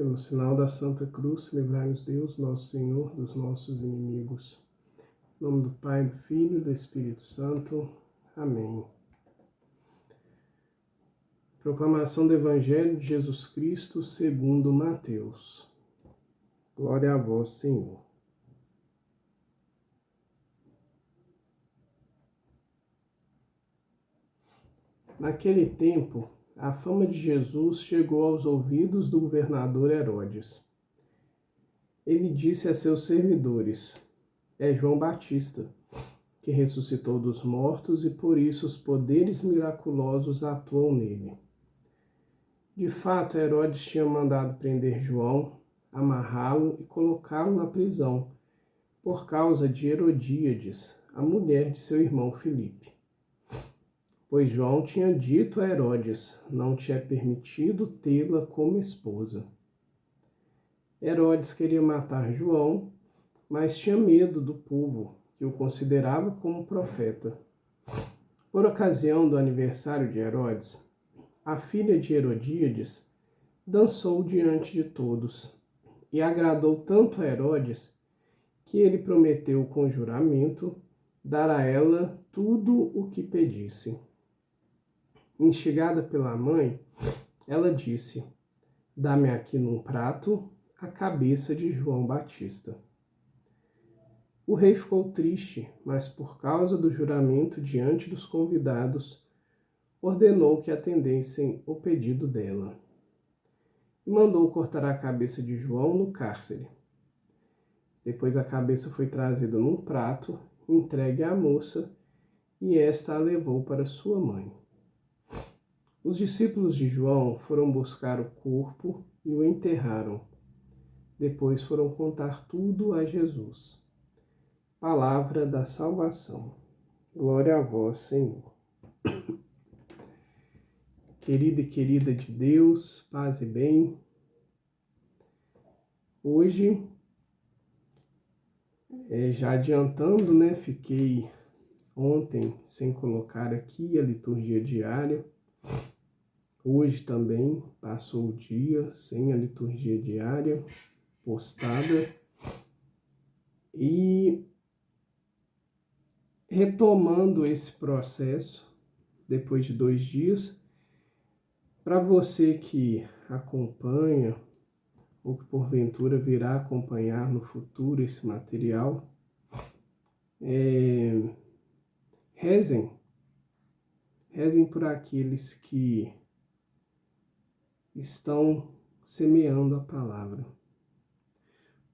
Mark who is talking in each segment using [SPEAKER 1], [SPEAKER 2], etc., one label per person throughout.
[SPEAKER 1] Pelo sinal da Santa Cruz, livrai-nos Deus, nosso Senhor, dos nossos inimigos. Em nome do Pai, do Filho e do Espírito Santo. Amém. Proclamação do Evangelho de Jesus Cristo segundo Mateus. Glória a vós, Senhor. Naquele tempo, a fama de Jesus chegou aos ouvidos do governador Herodes. Ele disse a seus servidores: é João Batista, que ressuscitou dos mortos e por isso os poderes miraculosos atuam nele. De fato, Herodes tinha mandado prender João, amarrá-lo e colocá-lo na prisão, por causa de Herodíades, a mulher de seu irmão Filipe. Pois João tinha dito a Herodes: não te é permitido tê-la como esposa. Herodes queria matar João, mas tinha medo do povo, que o considerava como profeta. Por ocasião do aniversário de Herodes, a filha de Herodíades dançou diante de todos, e agradou tanto a Herodes, que ele prometeu com juramento dar a ela tudo o que pedisse. Instigada pela mãe, ela disse: dá-me aqui num prato a cabeça de João Batista. O rei ficou triste, mas por causa do juramento diante dos convidados, ordenou que atendessem o pedido dela. E mandou cortar a cabeça de João no cárcere. Depois a cabeça foi trazida num prato, entregue à moça, e esta a levou para sua mãe. Os discípulos de João foram buscar o corpo e o enterraram. Depois foram contar tudo a Jesus. Palavra da salvação. Glória a vós, Senhor. Querida e querida de Deus, paz e bem. Hoje, já adiantando, fiquei ontem sem colocar aqui a liturgia diária. Hoje também passou o dia sem a liturgia diária postada. E retomando esse processo, depois de 2 dias, para você que acompanha, ou que porventura virá acompanhar no futuro esse material, rezem por aqueles que estão semeando a palavra.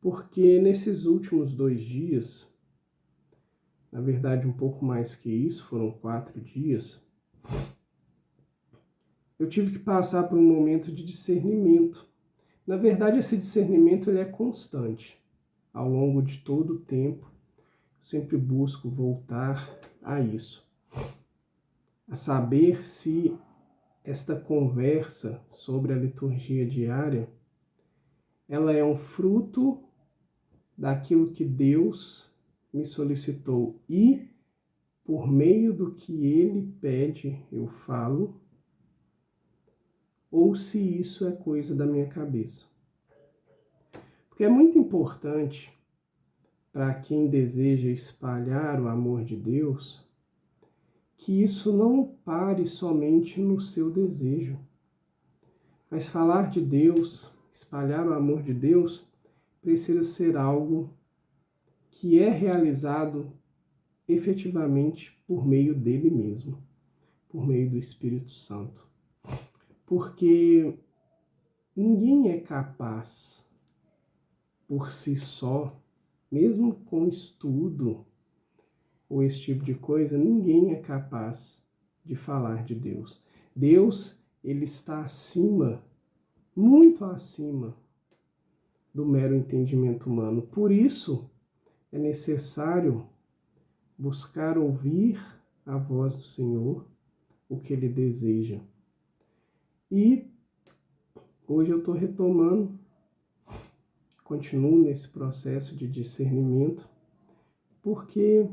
[SPEAKER 1] Porque nesses últimos 2 dias, na verdade um pouco mais que isso, foram 4 dias, eu tive que passar por um momento de discernimento. Na verdade, esse discernimento ele é constante. Ao longo de todo o tempo, eu sempre busco voltar a isso. A saber se esta conversa sobre a liturgia diária, ela é um fruto daquilo que Deus me solicitou e, por meio do que Ele pede, eu falo, ou se isso é coisa da minha cabeça. Porque é muito importante para quem deseja espalhar o amor de Deus, que isso não pare somente no seu desejo. Mas falar de Deus, espalhar o amor de Deus, precisa ser algo que é realizado efetivamente por meio dele mesmo, por meio do Espírito Santo. Porque ninguém é capaz, por si só, mesmo com estudo ou esse tipo de coisa, ninguém é capaz de falar de Deus. Deus, ele está acima, muito acima do mero entendimento humano. Por isso, é necessário buscar ouvir a voz do Senhor, o que Ele deseja. E hoje eu estou retomando, continuo nesse processo de discernimento, porque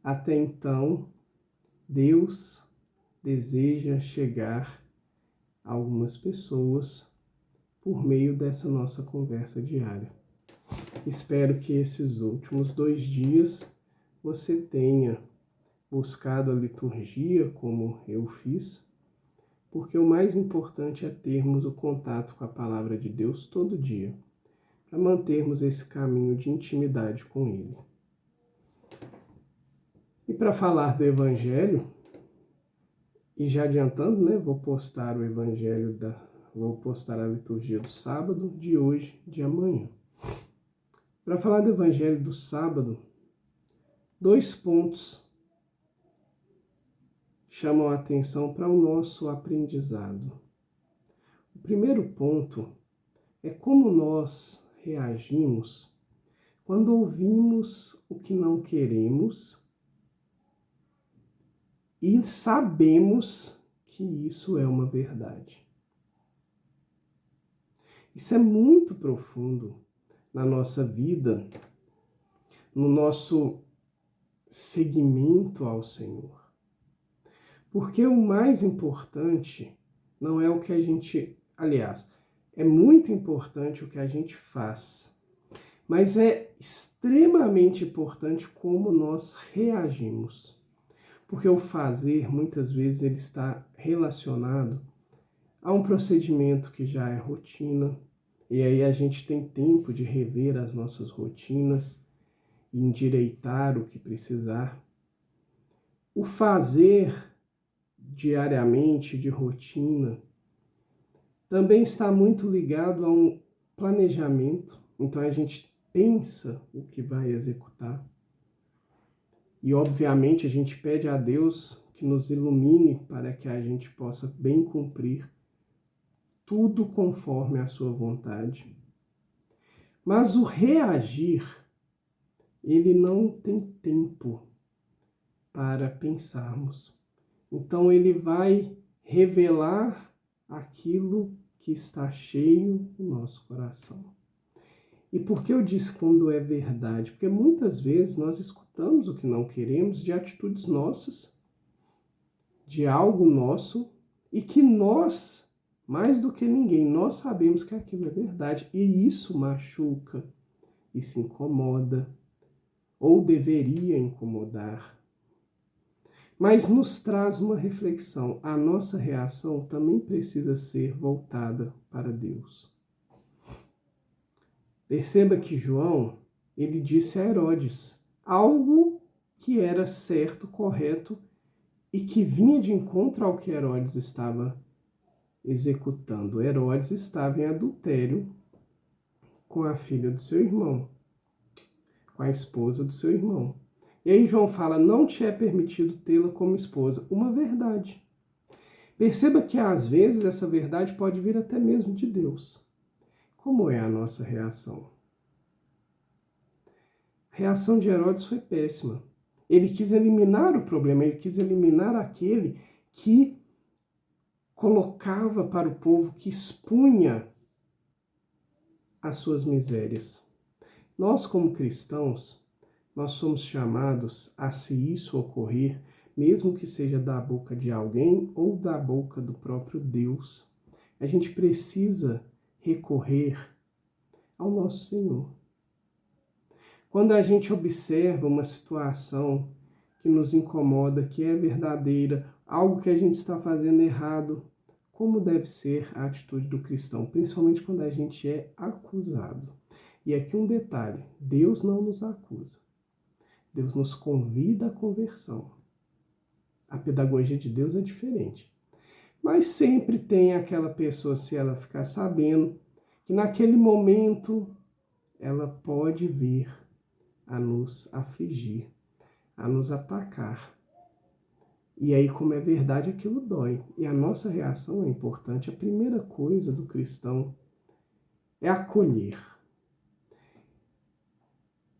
[SPEAKER 1] até então Deus deseja chegar a algumas pessoas por meio dessa nossa conversa diária. Espero que esses últimos 2 dias você tenha buscado a liturgia como eu fiz, porque o mais importante é termos o contato com a palavra de Deus todo dia, para mantermos esse caminho de intimidade com Ele. E para falar do Evangelho, e já adiantando, né, vou postar a liturgia do sábado, de hoje, de amanhã. Para falar do Evangelho do sábado, 2 pontos chamam a atenção para o nosso aprendizado. O primeiro ponto é como nós reagimos quando ouvimos o que não queremos e sabemos que isso é uma verdade. Isso é muito profundo na nossa vida, no nosso seguimento ao Senhor. Porque o mais importante não é o que a gente... Aliás, é muito importante o que a gente faz, mas é extremamente importante como nós reagimos. Porque o fazer, muitas vezes, ele está relacionado a um procedimento que já é rotina, e aí a gente tem tempo de rever as nossas rotinas e endireitar o que precisar. O fazer diariamente, de rotina, também está muito ligado a um planejamento. Então a gente pensa o que vai executar. E obviamente a gente pede a Deus que nos ilumine para que a gente possa bem cumprir tudo conforme a sua vontade. Mas o reagir, ele não tem tempo para pensarmos. Então ele vai revelar aquilo que está cheio no nosso coração. E por que eu disse quando é verdade? Porque muitas vezes nós escutamos o que não queremos de atitudes nossas, de algo nosso, e que nós, mais do que ninguém, nós sabemos que aquilo é verdade. E isso machuca, isso incomoda, ou deveria incomodar. Mas nos traz uma reflexão. A nossa reação também precisa ser voltada para Deus. Perceba que João, ele disse a Herodes algo que era certo, correto e que vinha de encontro ao que Herodes estava executando. Herodes estava em adultério com a filha do seu irmão, com a esposa do seu irmão. E aí João fala, não te é permitido tê-la como esposa. Uma verdade. Perceba que às vezes essa verdade pode vir até mesmo de Deus. Como é a nossa reação? A reação de Herodes foi péssima. Ele quis eliminar o problema, ele quis eliminar aquele que colocava para o povo, que expunha as suas misérias. Nós, como cristãos, nós somos chamados a, se isso ocorrer, mesmo que seja da boca de alguém ou da boca do próprio Deus, a gente precisa recorrer ao nosso Senhor. Quando a gente observa uma situação que nos incomoda, que é verdadeira, algo que a gente está fazendo errado, como deve ser a atitude do cristão, principalmente quando a gente é acusado. E aqui um detalhe, Deus não nos acusa. Deus nos convida à conversão. A pedagogia de Deus é diferente. Mas sempre tem aquela pessoa, se ela ficar sabendo, que naquele momento ela pode vir a nos afligir, a nos atacar. E aí, como é verdade, aquilo dói. E a nossa reação é importante. A primeira coisa do cristão é acolher.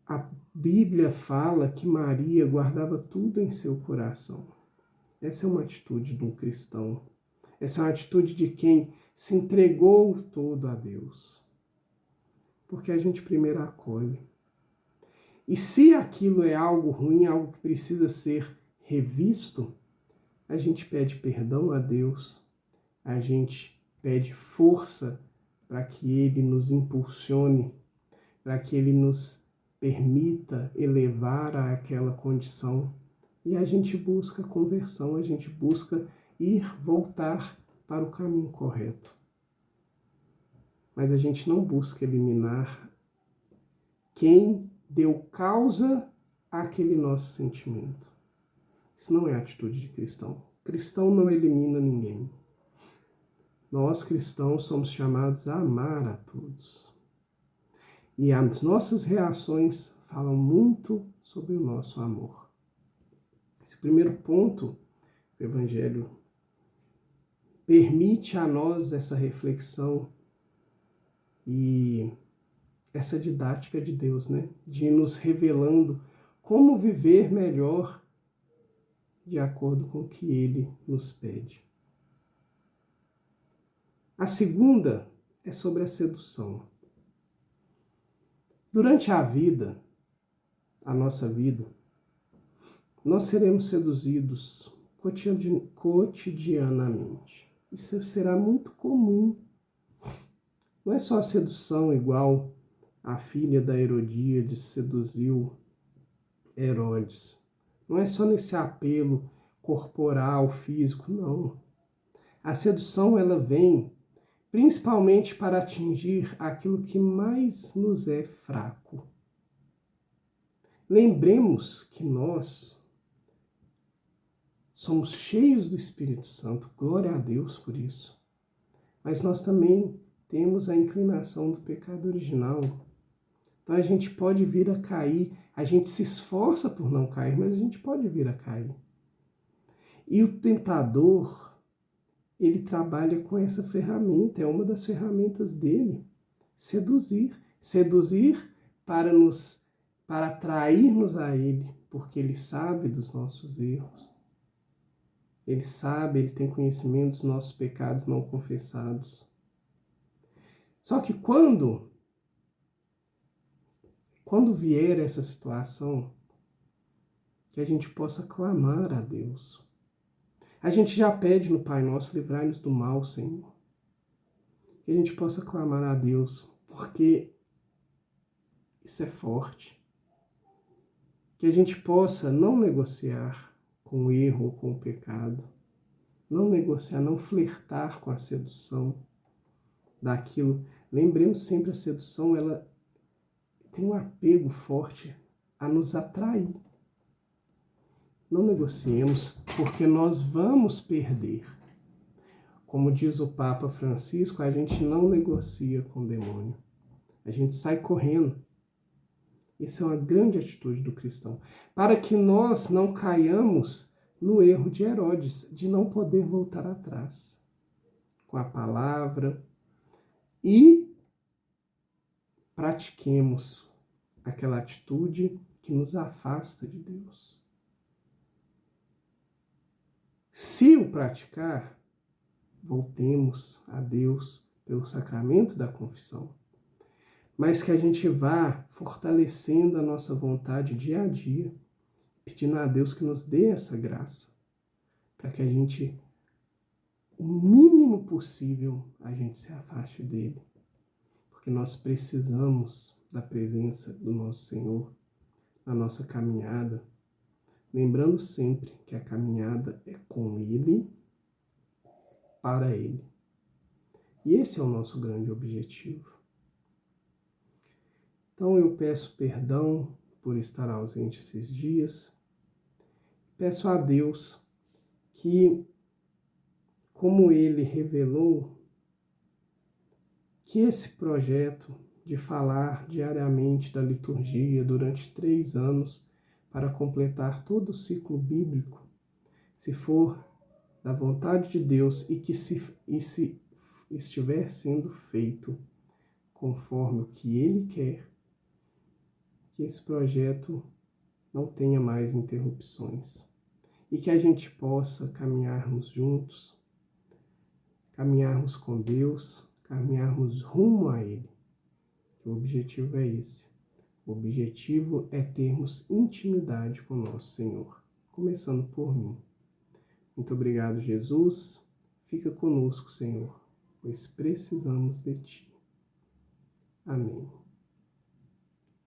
[SPEAKER 1] A Bíblia fala que Maria guardava tudo em seu coração. Essa é uma atitude de um cristão. Essa é uma atitude de quem se entregou todo a Deus. Porque a gente primeiro acolhe. E se aquilo é algo ruim, algo que precisa ser revisto, a gente pede perdão a Deus, a gente pede força para que Ele nos impulsione, para que Ele nos permita elevar àquela condição. E a gente busca conversão, a gente busca voltar para o caminho correto. Mas a gente não busca eliminar quem deu causa àquele nosso sentimento. Isso não é atitude de cristão. Cristão não elimina ninguém. Nós, cristãos, somos chamados a amar a todos. E as nossas reações falam muito sobre o nosso amor. Esse primeiro ponto, o Evangelho permite a nós essa reflexão e essa didática de Deus, né? De nos revelando como viver melhor de acordo com o que Ele nos pede. A segunda é sobre a sedução. Durante a vida, a nossa vida, nós seremos seduzidos cotidianamente. Isso será muito comum. Não é só a sedução igual a filha da Herodíade seduziu Herodes. Não é só nesse apelo corporal, físico, não. A sedução, ela vem principalmente para atingir aquilo que mais nos é fraco. Lembremos que nós somos cheios do Espírito Santo, glória a Deus por isso. Mas nós também temos a inclinação do pecado original. Então a gente pode vir a cair, a gente se esforça por não cair, mas a gente pode vir a cair. E o tentador, ele trabalha com essa ferramenta, é uma das ferramentas dele, seduzir. Seduzir para atrair-nos a ele, porque ele sabe dos nossos erros. Ele sabe, ele tem conhecimento dos nossos pecados não confessados. Só que quando vier essa situação, que a gente possa clamar a Deus. A gente já pede no Pai Nosso, livrai-nos do mal, Senhor. Que a gente possa clamar a Deus, porque isso é forte. Que a gente possa não negociar com o erro ou com o pecado. Não negociar, não flertar com a sedução daquilo. Lembremos sempre, a sedução, ela tem um apego forte a nos atrair. Não negociemos, porque nós vamos perder. Como diz o Papa Francisco, a gente não negocia com o demônio. A gente sai correndo. Essa é uma grande atitude do cristão. Para que nós não caiamos no erro de Herodes, de não poder voltar atrás com a palavra e pratiquemos aquela atitude que nos afasta de Deus. Se o praticar, voltemos a Deus pelo sacramento da confissão, mas que a gente vá fortalecendo a nossa vontade dia a dia, pedindo a Deus que nos dê essa graça, para que a gente, o mínimo possível, a gente se afaste dele, porque nós precisamos da presença do nosso Senhor na nossa caminhada, lembrando sempre que a caminhada é com Ele, para Ele. E esse é o nosso grande objetivo. Então eu peço perdão por estar ausente esses dias. Peço a Deus que, como Ele revelou, que esse projeto de falar diariamente da liturgia durante 3 anos para completar todo o ciclo bíblico, se for da vontade de Deus e se estiver sendo feito conforme o que Ele quer, que esse projeto não tenha mais interrupções e que a gente possa caminharmos juntos, caminharmos com Deus, caminharmos rumo a Ele. O objetivo é esse. O objetivo é termos intimidade com o nosso Senhor, começando por mim. Muito obrigado, Jesus. Fica conosco, Senhor, pois precisamos de Ti. Amém.